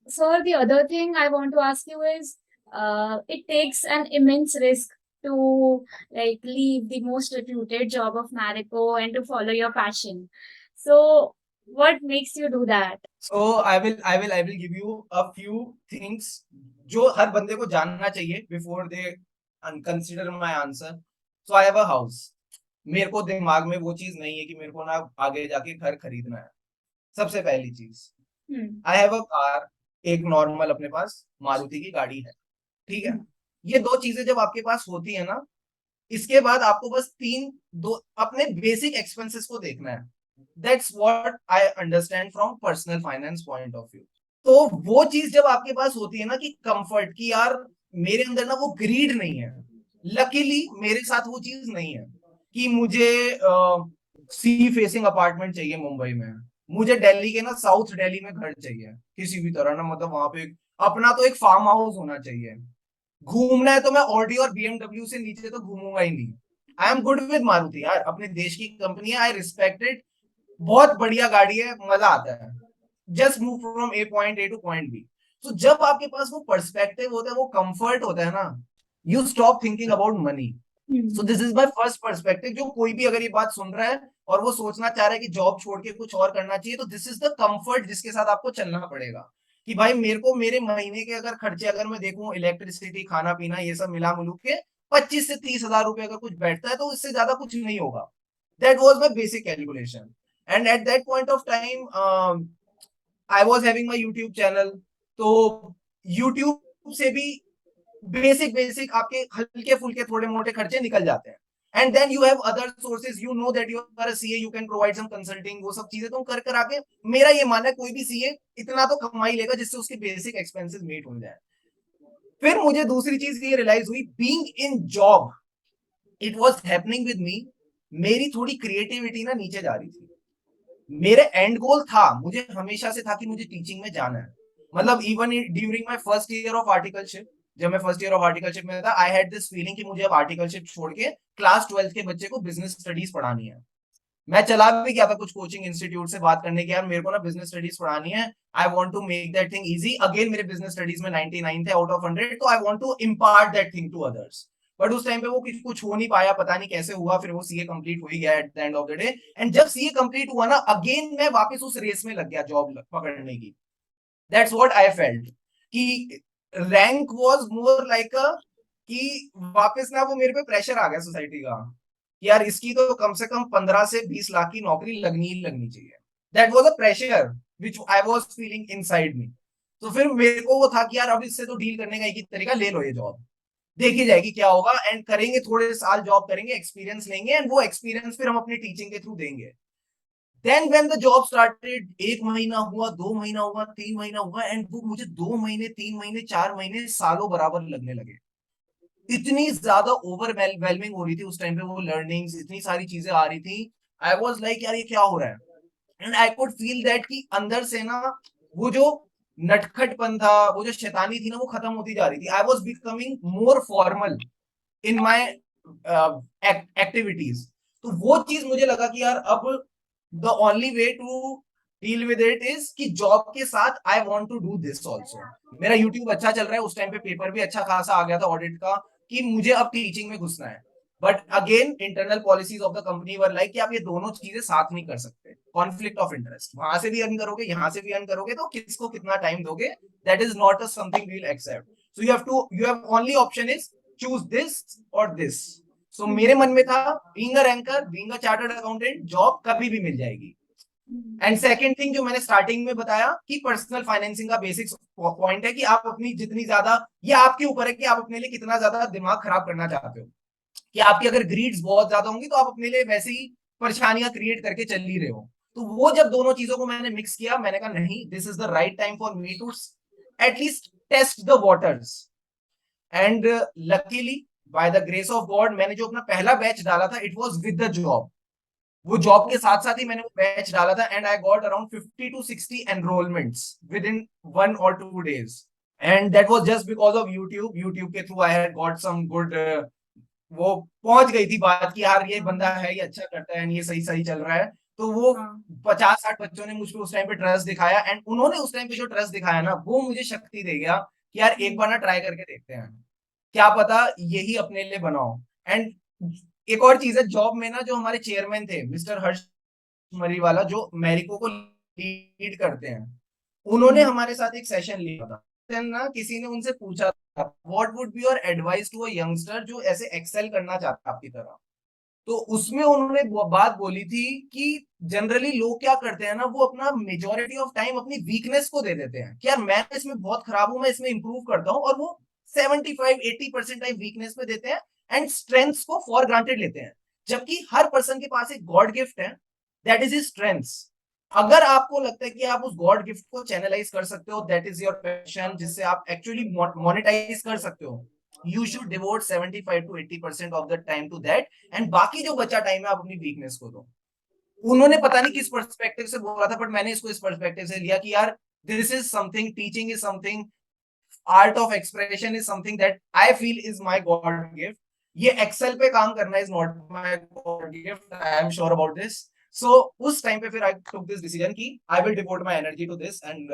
sir, the other thing I want to ask you is, it takes an immense risk to like leave the most reputed job of Marico and to follow your passion. So, what makes you do that? So I will give you a few things जो हर बंदे को जानना चाहिए before they consider my answer. So I have a house. मेरे को दिमाग में वो चीज नहीं है कि मेरे को ना आगे जाके घर खरीदना है। सबसे पहली चीज, आई हैव अ कार, एक नॉर्मल अपने पास मारुति की गाड़ी है, ठीक है। ये दो चीजें जब आपके पास होती है ना, इसके बाद आपको बस तीन दो अपने बेसिक एक्सपेंसेस को देखना है। That's what I understand from personal finance point of view. तो वो चीज जब आपके पास होती है ना कि कंफर्ट की यार मेरे अंदर ना वो ग्रीड नहीं है। लकीली मेरे साथ वो चीज नहीं है कि मुझे सी फेसिंग अपार्टमेंट चाहिए मुंबई में, मुझे दिल्ली के ना साउथ दिल्ली में घर चाहिए किसी भी तरह ना, मतलब वहां पे अपना तो एक फार्म हाउस होना चाहिए। घूमना है तो मैं ऑडी और बीएमडब्ल्यू से नीचे तो घूमूंगा ही नहीं। I am good with Maruti यार, अपने देश की कंपनी है, आई रिस्पेक्ट इट। बहुत बढ़िया गाड़ी है, मजा आता है। Just move from a point A to point B. तो जब आपके पास वो पर्सपेक्टिव होता है, वो कंफर्ट होता है ना, you stop thinking about money. So this is my first perspective. जो कोई भी अगर ये बात सुन रहा है और वो सोचना चाह रहा है कि जॉब छोड़ के कुछ और करना चाहिए, तो दिस इज द कंफर्ट जिसके साथ आपको चलना पड़ेगा कि भाई मेरे को मेरे महीने के अगर खर्चे अगर मैं देखूं, इलेक्ट्रिसिटी खाना पीना ये सब मिला मिलू के 25 से 30 हजार रुपए अगर कुछ बैठता है तो इससे ज्यादा कुछ नहीं होगा। That was my basic calculation. And at that point of time I was having my YouTube channel. तो यूट्यूब से भी बेसिक बेसिक आपके हल्के फुल्के थोड़े मोटे खर्चे निकल जाते हैं। And then you have other sources, you know that you are a CA, you can provide some consulting, वो सब चीजें तुम कर कर आके, मेरा ये मानना है कोई भी सीए इतना तो कमा ही लेगा जिससे उसके बेसिक एक्सपेंसेस मीट हो जाए। फिर मुझे दूसरी चीज ये रियलाइज हुई, being in job it was happening with me, मेरी थोड़ी क्रिएटिविटी ना नीचे जा रही थी। मेरे एंड गोल था, मुझे हमेशा से था कि मुझे टीचिंग में जाना है। मतलब even during my first year of articleship, जब मैं फर्स्ट ईयर ऑफ आर्टिकलशिप में था, आई हैड दिस फीलिंग कि मुझे अब आर्टिकलशिप छोड़ के क्लास 12th के बच्चे को बिजनेस स्टडीज पढ़ानी है। मैं चला भी गया था कुछ कोचिंग इंस्टीट्यूट से बात करने के, यार मेरे को ना बिजनेस स्टडीज पढ़ानी है, I want to make that thing easy. Again मेरे बिजनेस स्टडीज में 99 थे आउट ऑफ 100, तो I want to impart that thing to others. But उस टाइम पे वो कुछ हो नहीं पाया, पता नहीं कैसे हुआ। फिर वो सीए कंप्लीट हो ही गया at the end of the day. And जब सीए कंप्लीट हुआ ना, अगेन मैं वापस उस रेस में लग गया जॉब पकड़ने की। दैट्स व्हाट आई फेल्ट कि रैंक वाज मोर लाइक अ, कि वापस ना वो मेरे पे प्रेशर आ गया सोसाइटी का कि यार इसकी तो कम से कम 15 से 20 लाख की नौकरी लगनी ही लगनी चाहिए। That was a pressure which I was feeling inside me. तो फिर मेरे को वो था कि यार अब इससे तो डील करने का एक ही तरीका, ले लो ये जॉब। देखी जाएगी क्या होगा, एंड करेंगे, थोड़े साल जॉब करेंगे, एक्सपीरियंस लेंगे, एंड वो एक्सपीरियंस फिर हम अपनी टीचिंग के थ्रू देंगे। Then when the job started, 1 महीना हुआ, 2 महीना हुआ, 3 महीना हुआ, एंड वो मुझे 2 महीने, 3 महीने, 4 महीने, सालों बराबर लगने लगे। इतनी ज्यादा ओवरवेलमिंग हो रही थी उस टाइम पे, वो लर्निंग्स, इतनी सारी चीजें आ रही थी। आई वॉज लाइक यार ये क्या हो रहा है, and I could feel that कि अंदर से ना वो जो नटखटपन था, वो जो शैतानी थी ना, वो खत्म होती जा रही थी। I was becoming more formal in my activities. तो वो चीज मुझे लगा कि यार अब the only way to deal with it is कि जॉब के साथ I want to do this also. मेरा यूट्यूब अच्छा चल रहा है, उस टाइम पे पेपर भी अच्छा खासा आ गया था ऑडिट का, कि मुझे अब टीचिंग में घुसना है। But again internal policies of the company were like कि आप ये दोनों चीजें साथ नहीं कर सकते, कॉन्फ्लिक्ट ऑफ इंटरेस्ट, वहां से भी अर्न करोगे, यहाँ से भी अर्न करोगे, तो किसको कितना टाइम दोगे, that is not a something we will accept. So you have only option is choose this और दिस। सो मेरे मन में था, being a ranker, being a chartered accountant, job कभी भी मिल जाएगी। एंड सेकंड थिंग जो मैंने स्टार्टिंग में बताया कि पर्सनल फाइनेंसिंग का बेसिक पॉइंट है कि आप अपनी जितनी ज्यादा, ये आपके ऊपर है कि आप अपने लिए कितना ज्यादा दिमाग खराब करना चाहते हो। कि आपकी अगर ग्रीड्स बहुत ज्यादा होंगी तो आप अपने लिए वैसे ही परेशानियां क्रिएट करके चल ही रहे हो। तो वो जब दोनों चीजों को मैंने मिक्स किया, मैंने कहा नहीं, this is the right time for me to at least test the waters. And luckily by the grace of God, मैंने जो अपना पहला बैच डाला था, इट वाज विद द जॉब। वो जॉब के साथ साथ ही मैंने वो बैच डाला था, and I got around 50 to 60 enrolments within 1 or 2 days। And that was just because of YouTube. YouTube के through I had got some good, वो पहुंच गई थी बात कि यार ये बंदा है, ये अच्छा करता है, ये सही सही चल रहा है। तो वो 50-60 बच्चों ने मुझ पर उस टाइम पे ट्रस्ट दिखाया, एंड उन्होंने उस टाइम पे जो ट्रस्ट दिखाया ना, वो मुझे शक्ति दे गया कि यार एक बार ना ट्राई करके देखते हैं, क्या पता यही अपने लिए बनाओ। एंड एक और चीज है, जॉब में ना जो हमारे चेयरमैन थे, मिस्टर हर्ष मरीवाला, जो मैरिको को लीड करते हैं, उन्होंने हमारे साथ एक सेशन लिया था। Then ना किसी ने उनसे पूछा था, what would be your advice to a youngster जो ऐसे एक्सेल करना चाहता है आपकी तरह। तो उसमें उन्होंने बात बोली थी कि जनरली लोग क्या करते हैं ना, वो अपना मेजोरिटी ऑफ टाइम अपनी वीकनेस को दे देते हैं कि यार मैं इसमें बहुत खराब हूं, मैं इसमें इंप्रूव करता हूं, और वो 75-80% टाइम वीकनेस पे देते हैं, एंड स्ट्रेंथ्स को फॉर ग्रांटेड लेते हैं। जबकि हर पर्सन के पास एक गॉड गिफ्ट है, दैट इज हिज स्ट्रेंथ्स। अगर आपको लगता है कि आप उस गॉड गिफ्ट को चैनलाइज कर सकते हो, दैट इज योर पैशन, जिससे आप एक्चुअली मोनेटाइज कर सकते हो, you should devote 75 to 80% of the time to that, and बाकी जो बचा टाइम है आप अपनी वीकनेस को दो। उन्होंने पता नहीं किस पर्सपेक्टिव से बोला था, बट मैंने इसको इस पर्सपेक्टिव से लिया कि यार this is something, teaching is something, art of expression is something that I feel is my God gift. ये एक्सेल पे काम करना is not my God gift, I am sure about this. So उस टाइम पे फिर आई टुक दिस डिसीजन कि I will devote my energy to this, and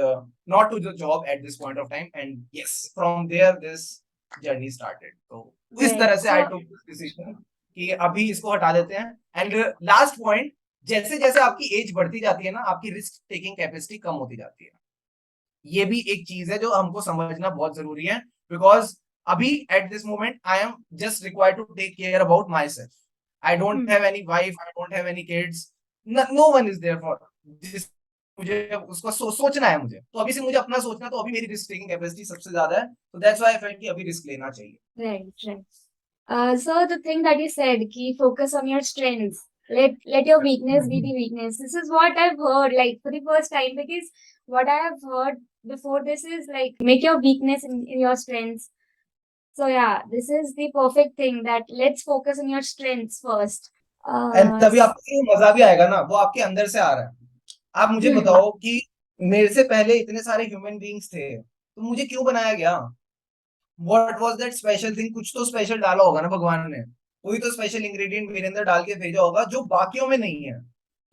not to the job at this point of time, and yes, from there this journey started. तो इस Right. तरह से आई So, टुक दिस डिसीजन कि अभी इसको हटा देते हैं। एंड लास्ट पॉइंट, जैसे जैसे आपकी एज बढ़ती जाती है ना, आपकी रिस्क टेकिंग कैपेसिटी कम होती जाती है। ये भी एक चीज है जो हमको समझना बहुत जरूरी है, बिकॉज अभी at this moment I am just required to take care about myself. I don't have any wife, I don't have any kids, no one is there for this. मुझे उसको सोचना है, मुझे तो अभी से मुझे अपना सोचना, तो अभी मेरी रिस्क टेकिंग कैपेसिटी सबसे ज्यादा है, तो दैट्स व्हाई आई फेल्ट कि अभी रिस्क लेना चाहिए। right, right. So the thing that you said, ki focus on your strengths. Let your weakness be the weakness. This is what I've heard like for the first time, because what I have heard before this is like make your weakness in your strengths. So yeah, this is the perfect thing that let's focus on your strengths first. And Uh, तभी आपको ये मजा भी आएगा ना, वो आपके अंदर से आ रहा है। आप मुझे hmm, बताओ कि मेरे से पहले इतने सारे ह्यूमन बीइंग्स थे, तो मुझे क्यों बनाया गया? What was that special thing? कुछ तो स्पेशल डाला होगा ना भगवान ने, कोई तो स्पेशल इंग्रेडिएंट मेरे अंदर डाल के भेजा होगा जो बाकियों में नहीं है।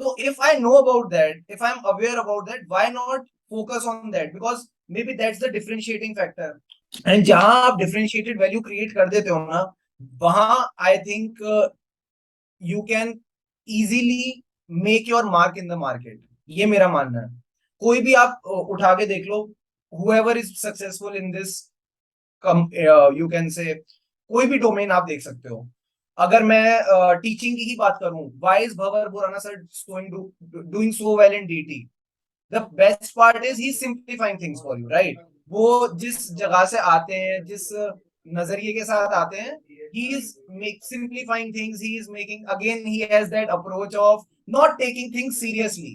तो if I know about that, if I am aware about that, why not focus on that, because may be that's the differentiating factor. And जहां आप डिफरेंशिएटेड वैल्यू क्रिएट कर देते हो ना, वहां I think you can easily make your mark in the market. ये मेरा मानना है। कोई भी आप उठा के देख लो, whoever is successful in this you can से, कोई भी डोमेन आप देख सकते हो। अगर मैं टीचिंग की ही बात करूं, why is Bhavar Burana sir doing so well in DT? The best part is he simplifying things for you, right? वो जिस जगह से आते हैं, जिस नजरिए के साथ आते हैं, he is simplifying things, he is making, again he has that approach of not taking things seriously.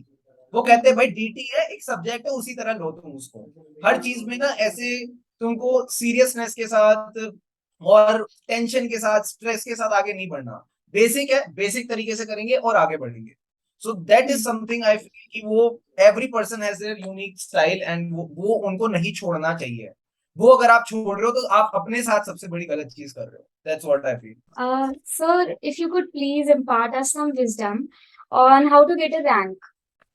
वो कहते हैं भाई डीटी है, एक सब्जेक्ट है, उसी तरह लो तुम उसको। हर चीज में ना ऐसे तुमको सीरियसनेस के साथ और टेंशन के साथ, स्ट्रेस के साथ आगे नहीं बढ़ना। बेसिक है, बेसिक तरीके से करेंगे और आगे बढ़ेंगे। So that is something I feel कि वो every person has their unique style, and वो उनको नहीं छोड़ना चाहिए। वो अगर आप छोड़ रहे हो तो आप अपने साथ सबसे बड़ी गलत चीज कर रहे हो। That's what I feel. Sir, if you could please impart us some wisdom on how to get a rank.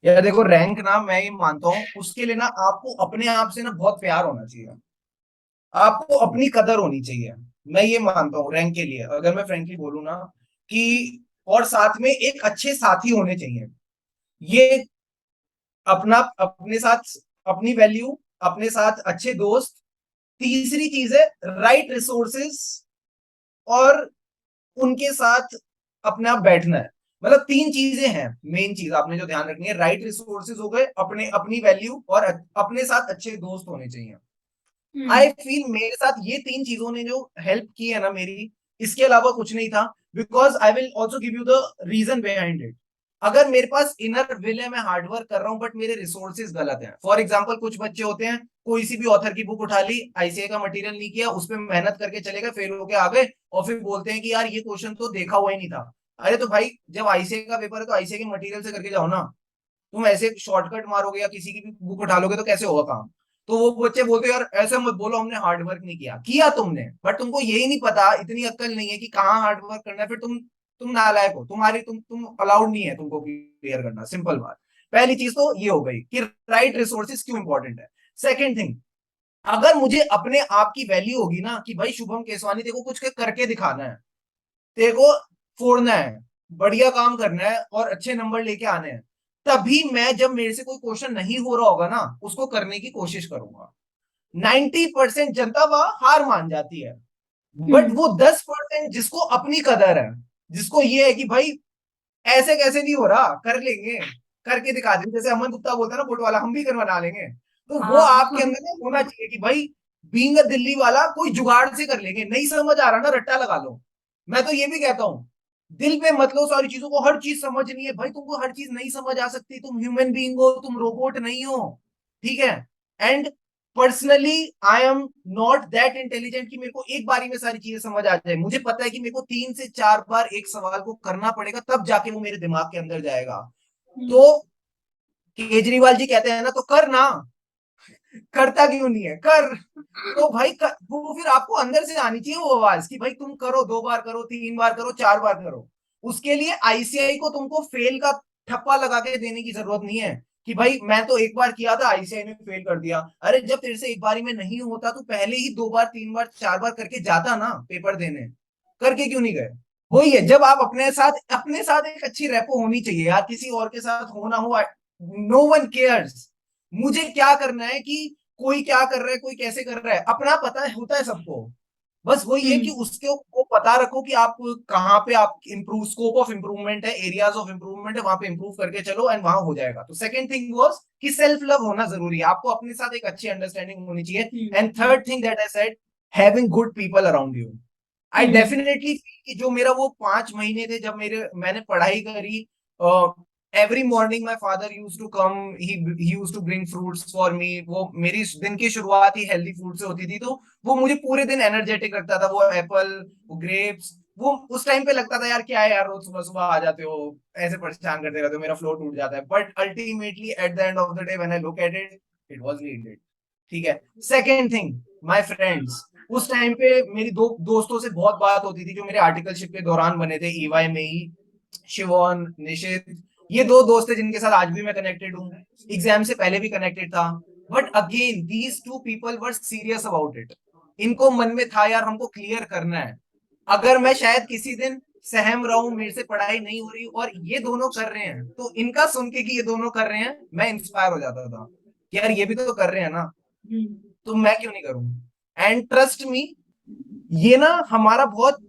यार देखो, रैंक ना मैं ये मानता हूँ उसके लिए ना आपको अपने आप से ना बहुत प्यार होना चाहिए, आपको अपनी कदर होनी चाहिए। मैं ये मानता हूँ रैंक के लिए, अगर मैं फ्रेंकली बोलूँ ना, कि और साथ में एक अच्छे साथी होने चाहिए। ये अपना अपने साथ अपनी वैल्यू, अपने साथ अच्छे दोस्त, तीसरी चीज है राइट रिसोर्सेस, और उनके साथ अपना बैठना है। मतलब तीन चीजें हैं मेन चीज आपने जो ध्यान रखनी है, राइट रिसोर्सेज हो गए, अपने अपनी वैल्यू, और अपने साथ अच्छे दोस्त होने चाहिए। आई फील मेरे साथ ये तीन चीजों ने जो हेल्प की है ना मेरी, इसके अलावा कुछ नहीं था। Because I will also give you the reason behind it. अगर मेरे पास इनर विल है, मैं हार्डवर्क कर रहा हूँ, बट मेरे रिसोर्सेज गलत हैं। फॉर एग्जाम्पल, कुछ बच्चे होते हैं, कोई सी भी ऑथर की बुक उठा ली, आईसीआई का मटेरियल नहीं किया, उस पर मेहनत करके चले गए, फेल होके आ गए, और फिर बोलते हैं कि यार ये क्वेश्चन तो देखा हुआ ही नहीं था। अरे तो भाई, जब आईसीआई का पेपर है तो आईसीआई के मटेरियल से करके जाओ ना। तुम ऐसे शॉर्टकट मारोगे या किसी की भी बुक उठा लोगे तो कैसे होगा काम। तो वो बच्चे बोलते यार ऐसे मत बोलो, हमने हार्ड वर्क नहीं किया। किया तुमने, बट तुमको यही नहीं पता, इतनी अक्ल नहीं है कि कहाँ हार्ड वर्क करना है। फिर तुम नालायक हो, तुम्हारी तुम अलाउड नहीं है तुमको क्लियर करना। सिंपल बात। पहली चीज तो ये हो गई कि राइट रिसोर्सेज क्यों इंपॉर्टेंट है। सेकेंड थिंग, अगर मुझे अपने आप की वैल्यू होगी ना कि भाई शुभम केसवानी तेरे को कुछ करके दिखाना है, तेरे को फोड़ना है, बढ़िया काम करना है और अच्छे नंबर लेके आने हैं, तभी मैं, जब मेरे से कोई क्वेश्चन नहीं हो रहा होगा ना, उसको करने की कोशिश करूंगा। 90% जनता वहां हार मान जाती है, बट वो 10% जिसको अपनी कदर है, जिसको ये है कि भाई ऐसे कैसे नहीं हो रहा, कर लेंगे, करके दिखा देंगे, जैसे अमन गुप्ता बोलता है ना फुट वाला, हम भी करवा लेंगे। तो वो आपके अंदर ना होना चाहिए कि भाई बीइंग अ दिल्ली वाला, कोई जुगाड़ से कर लेंगे, नहीं समझ आ रहा ना, रट्टा लगा लो। मैं तो ये भी कहता हूँ, दिल पे मत लो सारी चीजों को, हर चीज समझनी है भाई, तुमको हर चीज नहीं समझ आ सकती, तुम ह्यूमन बीइंग हो, तुम रोबोट नहीं हो। ठीक है। And personally I am not that intelligent कि मेरे को एक बारी में सारी चीजें समझ आ जाए। मुझे पता है कि मेरे को 3 से 4 बार एक सवाल को करना पड़ेगा, तब जाके वो मेरे दिमाग के अंदर जाएगा। तो केजरीवाल जी कहते हैं ना, तो कर ना, करता क्यों नहीं है, कर। तो भाई वो फिर आपको अंदर से आनी चाहिए वो आवाज कि भाई तुम करो, 2 बार करो, 3 बार करो, 4 बार करो। उसके लिए आईसीआई को तुमको फेल का ठप्पा लगा के देने की जरूरत नहीं है कि भाई मैं तो एक बार किया था, आईसीआई ने फेल कर दिया। अरे जब तेरे से एक बारी में नहीं होता तो पहले ही 2 बार, 3 बार, 4 बार करके जाता ना पेपर देने। करके क्यों नहीं गए। वही है, जब आप अपने साथ एक अच्छी रेपो होनी चाहिए यार, किसी और के साथ हो ना हो, नो वन केयर्स। मुझे क्या करना है कि कोई क्या कर रहा है, कोई कैसे कर रहा है, अपना पता है, होता है सबको। बस वही है कि उसके को पता रखो कि आप कहाँ पे आप इम्प्रूव, स्कोप ऑफ इम्प्रूवमेंट है, एरियाज ऑफ इम्प्रूवमेंट है, वहां पे इम्प्रूव करके चलो, एंड वहां हो जाएगा। तो सेकंड थिंग वाज कि सेल्फ लव होना जरूरी है, आपको अपने साथ एक अच्छी अंडरस्टैंडिंग होनी चाहिए। And third thing that I said, having good people around you. I definitely कि जो मेरा वो 5 महीने थे जब मैंने पढ़ाई करी, every morning my father use to come, he use to bring fruits for me. वो मेरी दिन की शुरुआत ही हेल्दी फूड से होती थी, तो वो मुझे पूरे दिन एनर्जेटिक रखता था। वो एप्पल, वो ग्रेप्स, वो उस टाइम पे लगता था यार क्या है यार, रोज सुबह सुबह आ जाते हो, ऐसे परेशान करते रहते हो, मेरा फ्लो टूट जाता है। But ultimately at the end of the day when I look at it, it was needed. ठीक है। Second thing, my friends. उस टाइम पे मेरी दो दोस्तों से बहुत बात होती थी जो मेरे आर्टिकलशिप के दौरान बने थे ईवाई में ही, शिवोन, निशित। ये 2 दोस्त थे जिनके साथ आज भी मैं कनेक्टेड हूँ, एग्जाम से पहले भी कनेक्टेड था। But again these 2 people were serious about it. इनको मन में था यार हमको क्लियर करना है। अगर मैं शायद किसी दिन सहम रहा हूं, मेरे से पढ़ाई नहीं हो रही और ये दोनों कर रहे हैं, तो इनका सुन के कि ये दोनों कर रहे हैं मैं इंस्पायर हो जाता था कि यार ये भी तो कर रहे हैं ना, तो मैं क्यों नहीं करूं। एंड ट्रस्ट मी, ये ना हमारा बहुत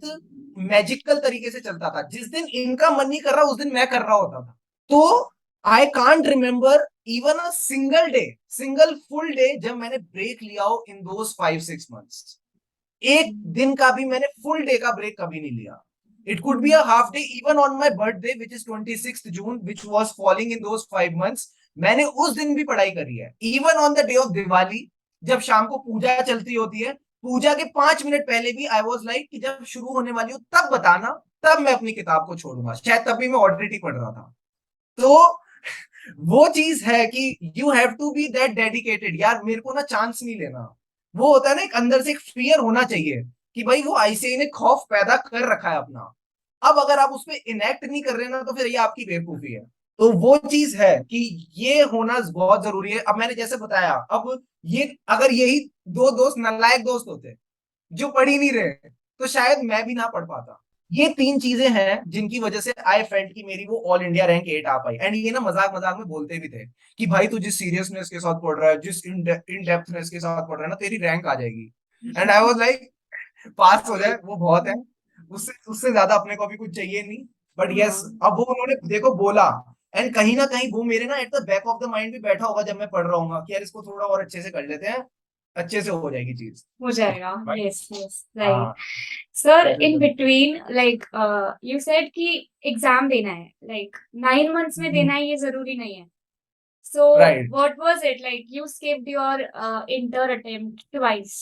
मैजिकल तरीके से चलता था। जिस दिन इनका मन नहीं कर रहा उस दिन मैं कर रहा होता था। तो I can't remember even a single day, single full day जब मैंने ब्रेक लिया हो इन दोस 5-6 मंथ्स। एक दिन का भी मैंने फुल डे का ब्रेक कभी नहीं लिया. It could be a half day even on my birthday, which is 26th June, which was falling in those 5 months. मैंने उस दिन भी पढ़ाई करी है. Even on the day of Diwali, जब शाम को पूजा चलती होती है, पूजा के 5 मिनट पहले भी आई वॉज लाइक कि जब शुरू होने वाली हो तब बताना, तब मैं अपनी किताब को छोड़ूंगा. शायद तभी मैं ऑलरेडी पढ़ रहा था. तो वो चीज है कि you have to be that dedicated. यार मेरे को ना चांस नहीं लेना. वो होता है ना, एक अंदर से एक फियर होना चाहिए कि भाई वो आईसीआई ने खौफ पैदा कर रखा है अपना. अब अगर आप उसमें इनेक्ट नहीं कर रहे ना, तो फिर ये आपकी बेवकूफी है. तो वो चीज है कि ये होना बहुत जरूरी है. अब मैंने जैसे बताया, अब ये अगर यही दो दोस्त नालायक दोस्त होते जो पढ़ ही नहीं रहे, तो शायद मैं भी ना पढ़ पाता. ये 3 चीजें हैं जिनकी वजह से आई फेल्ट कि मेरी वो ऑल इंडिया रैंक 8 आ पाई. एंड ये ना मजाक मजाक में बोलते भी थे कि भाई तू जिस सीरियसनेस के साथ पढ़ रहा है, जिस इन डेप्थनेस के साथ पढ़ रहा है ना, तेरी रैंक आ जाएगी. एंड आई वाज लाइक, पास हो जाए वो बहुत है, उससे उससे ज्यादा अपने को भी कुछ चाहिए नहीं. बट यस, अब वो उन्होंने देखो बोला, एंड कहीं ना कहीं वो मेरे ना at the back of the mind भी बैठा होगा जब मैं पढ़ रहा हूँ कि यार इसको थोड़ा और अच्छे से कर लेते हैं, अच्छे से हो जाएगी चीज. हो जाएगा. Right? Yes, yes, right. हाँ. Sir, वैसे in तो between, like, you said कि एग्जाम देना है, like 9 months में देना है, ये जरूरी नहीं है. So, right. what was it like? You skipped your inter attempt twice.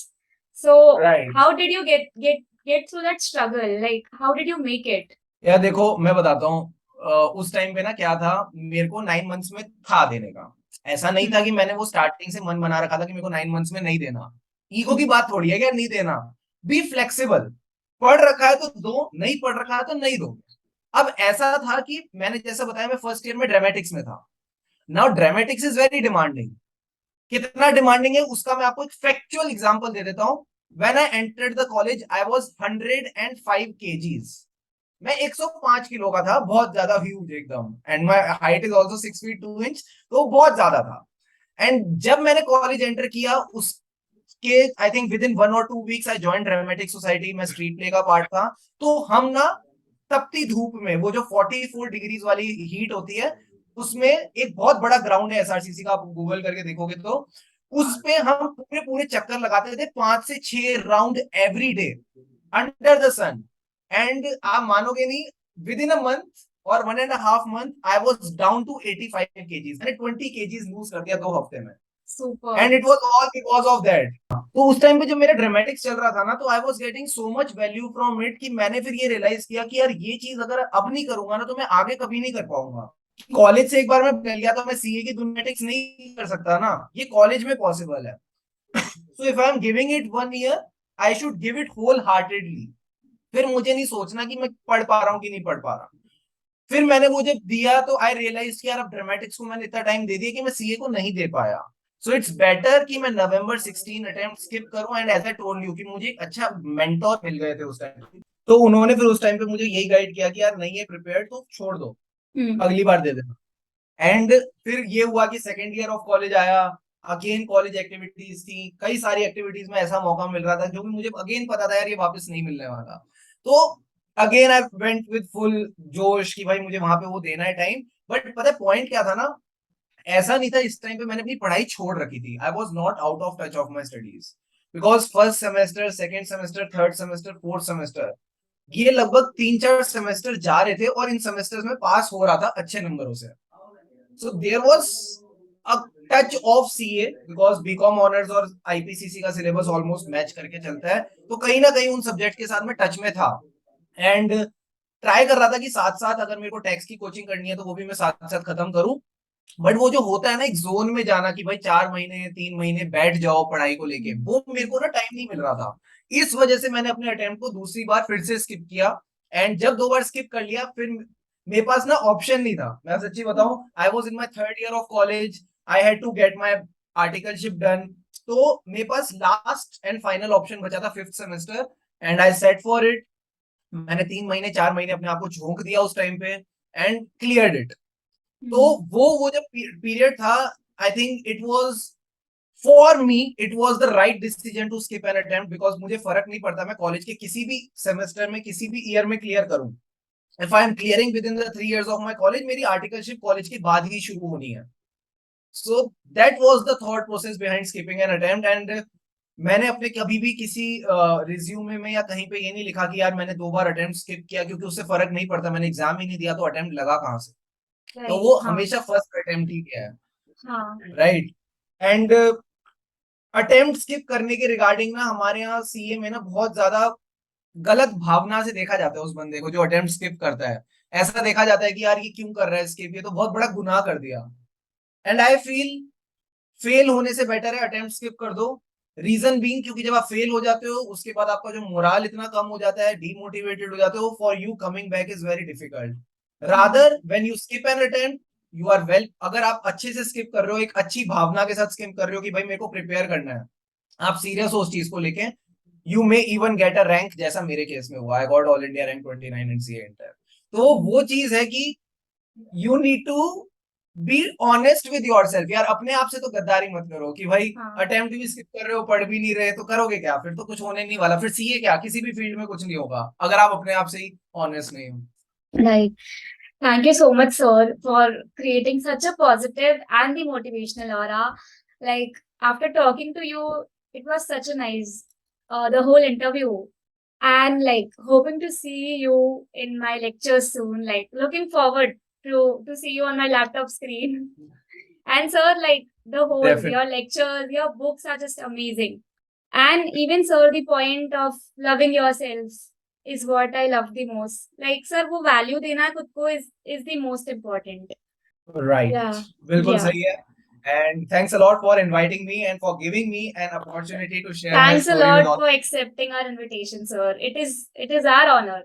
So, right. how did you get through that struggle? Like, how did you make it? यार देखो मैं बताता हूँ, उस टाइम पे ना क्या था, मेरे को 9 मंथ्स में था देने का. ऐसा नहीं था कि मैंने वो स्टार्टिंग से मन बना रखा था कि मेरे को 9 मंथ्स में नहीं देना. ईगो की बात थोड़ी है कि यार नहीं देना. Be flexible. पढ़ रखा है तो दो, नहीं पढ़ रखा है तो नहीं दो. अब ऐसा था कि मैंने जैसा बताया, मैं फर्स्ट ईयर में ड्रामेटिक्स में था. Now dramatics is very demanding. कितना डिमांडिंग है उसका मैं आपको एक फैक्चुअल एग्जांपल दे देता हूँ. When I entered the college I was 105 kgs. मैं 105 किलो का था, बहुत ज्यादा ह्यूज एकदम. And my height is also 6 feet 2 inch, तो बहुत ज्यादा था. एंड जब मैंने कॉलेज एंटर किया, उसके आई थिंक विद इन 1 और 2 weeks I join dramatic society. मैं स्ट्रीट प्ले का पार्ट था. तो हम ना तपती धूप में, वो जो 44 डिग्रीज वाली हीट होती है, उसमें एक बहुत बड़ा ग्राउंड है एसआरसीसी का, आप गूगल करके देखोगे तो उस पे हम पूरे पूरे चक्कर लगाते थे, 5 से 6 round every day under the sun. And आप मानोगे नहीं, विद इन अ मंथ और 1.5 month I was down to 85 kgs. मैंने 20 kgs लूज कर दिया 2 हफ्ते में. Super. And it was all because of that. तो उस टाइम पे जब मेरा ड्रामेटिक्स चल रहा था ना, तो I was getting so much value from it कि मैंने फिर ये रियलाइज किया कि यार ये चीज अगर अब नहीं करूंगा ना, तो मैं आगे कभी नहीं कर पाऊंगा. कॉलेज से एक बार मैं निकल गया तो मैं सीए की ड्रामेटिक्स नहीं कर सकता ना, ये कॉलेज में पॉसिबल है. So if I am giving it 1 year, I should give it whole heartedly. फिर मुझे नहीं सोचना कि मैं पढ़ पा रहा हूँ कि नहीं पढ़ पा रहा. फिर मैंने वो जब दिया तो आई रियलाइज कि यार अब ड्रामेटिक्स को मैंने इतना टाइम दे दिया कि मैं सीए को नहीं दे पाया. सो इट्स बेटर कि मैं नवंबर 16 अटेम्प्ट स्किप करूं. And as I told you कि मुझे एक अच्छा मेंटोर मिल गए थे उस टाइम, तो उन्होंने फिर उस टाइम पे मुझे यही गाइड किया कि यार नहीं है प्रिपेयर्ड तो छोड़ दो, अगली बार दे देना. एंड फिर ये हुआ कि सेकेंड ईयर ऑफ कॉलेज आया. अगेन कॉलेज एक्टिविटीज थी, कई सारी एक्टिविटीज में ऐसा मौका मिल रहा था जो कि मुझे अगेन पता था यार ये वापस नहीं मिलने वाला. तो again I went with full जोश कि भाई मुझे वहां पे वो देना है टाइम. बट पता है पॉइंट क्या था ना, ऐसा नहीं था इस टाइम पे मैंने अपनी पढ़ाई छोड़ रखी थी. I was not out of touch of my studies, because first semester, second semester, third semester, fourth semester, ये लगभग 3-4 सेमेस्टर जा रहे थे और इन सेमेस्टर्स में पास हो रहा था अच्छे नंबरों से. So there was a touch of CA, because BCom honours और आईपीसीसी का सिलेबस ऑलमोस्ट मैच करके चलता है, तो कहीं ना कहीं उन सब्जेक्ट के साथ में टच में था. एंड ट्राई कर रहा था कि साथ साथ अगर मेरे को टैक्स की कोचिंग करनी है तो वो भी मैं साथ साथ खत्म करूं. बट वो जो होता है ना एक जोन में जाना कि भाई 4 महीने 3 महीने बैठ जाओ पढ़ाई को लेके, वो मेरे को ना टाइम नहीं मिल रहा था. इस वजह से मैंने अपने अटेम्प्ट को दूसरी बार फिर से स्किप किया. एंड जब 2 बार स्किप कर लिया, फिर मेरे पास ना ऑप्शन नहीं था. मैं सच्ची बताऊं, I was in my third year of college, I had to get my articleship done. तो मेरे पास लास्ट एंड फाइनल ऑप्शन बचा था fifth semester. And I set for it. मैंने 3 महीने 4 महीने अपने आप को झोंक दिया उस टाइम पे, एंड क्लियर्ड इट. तो वो जब पीरियड था, I think it was for me, it was the right decision to skip an attempt. Because मुझे फर्क नहीं पड़ता मैं कॉलेज के किसी भी सेमेस्टर में किसी भी ईयर में क्लियर करूं. If I M clearing with in the 3 years of my college, मेरी आर्टिकलशिप कॉलेज के बाद ही शुरू होनी है. So that was the thought process behind skipping an attempt. And मैंने अपने कभी भी किसी रिज्यूमे में या कहीं पे ये नहीं लिखा कि यार मैंने 2 बार अटेम्प्ट स्किप किया, क्योंकि उससे फर्क नहीं पड़ता, मैंने एग्जाम ही नहीं दिया तो अटेम्प्ट लगा कहाँ से। तो Right. वो हाँ हमेशा फर्स्ट अटेम्प्ट ही किया है, हाँ राइट। एंड अटेम्प्ट स्किप करने के रिगार्डिंग ना हमारे यहाँ सीए में ना बहुत ज्यादा गलत भावना से देखा जाता है उस बंदे को जो अटेम्प्ट स्किप करता है। ऐसा देखा जाता है कि यार ये क्यों कर रहा है स्किप, ये तो बहुत बड़ा गुनाह कर दिया। एंड आई फील फेल होने से बेटर है अटेम्प्ट स्किप कर दो। रीजन बीइंग, क्योंकि जब आप फेल हो जाते हो उसके बाद आपका जो मोराल इतना कम हो जाता है, डीमोटिवेटेड हो जाते हो, for you coming back is very difficult. Rather when you skip an attempt you are well, अगर आप अच्छे से स्किप कर रहे हो, एक अच्छी भावना के साथ स्किप कर रहे हो कि भाई मेरे को प्रिपेयर करना है, आप सीरियस हो उस चीज को लेके, you may even get a rank, जैसा मेरे केस में हुआ, I got all India rank 29 in CA inter. तो वो चीज है कि you need to be honest with yourself यार, अपने आप से तो गद्दारी मत करो कि भाई हाँ अटेम्प्ट भी स्किप कर रहे हो, पढ़ भी नहीं रहे, तो करोगे क्या, फिर तो कुछ होने नहीं वाला, फिर सीए क्या, किसी भी फील्ड में कुछ नहीं होगा अगर आप अपने आप से ही ऑनेस्ट नहीं हो। right. Thank you so much, sir, for creating such a positive and the motivational aura. Like after talking to you, it was such a nice, the whole interview, and like hoping to see you in my lectures soon. Like looking forward to see you on my laptop screen. And sir, like the whole definitely. your lectures, your books are just amazing. And even sir, the point of loving yourself is what I love the most. Like sir, वो value देना खुद को is the most important. Right, Yeah, बिल्कुल yeah. सही है। And thanks a lot for inviting me and for giving me an opportunity to share my Thanks a story with lot all. for accepting our invitation, sir. It is our honor.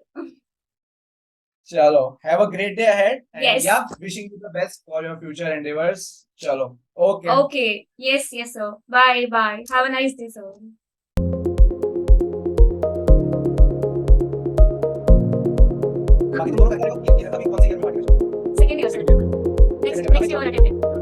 चलो, have a great day ahead and Yes. या wishing you the best for your future endeavours. चलो, okay. Okay. Yes, yes, sir. Bye, bye. Have a nice day, sir. बाकी तुम दोनों कर रहे हो, ये अभी कौन से ईयर में बाकी बचे? Second year, sir. Second year में। Next year attended.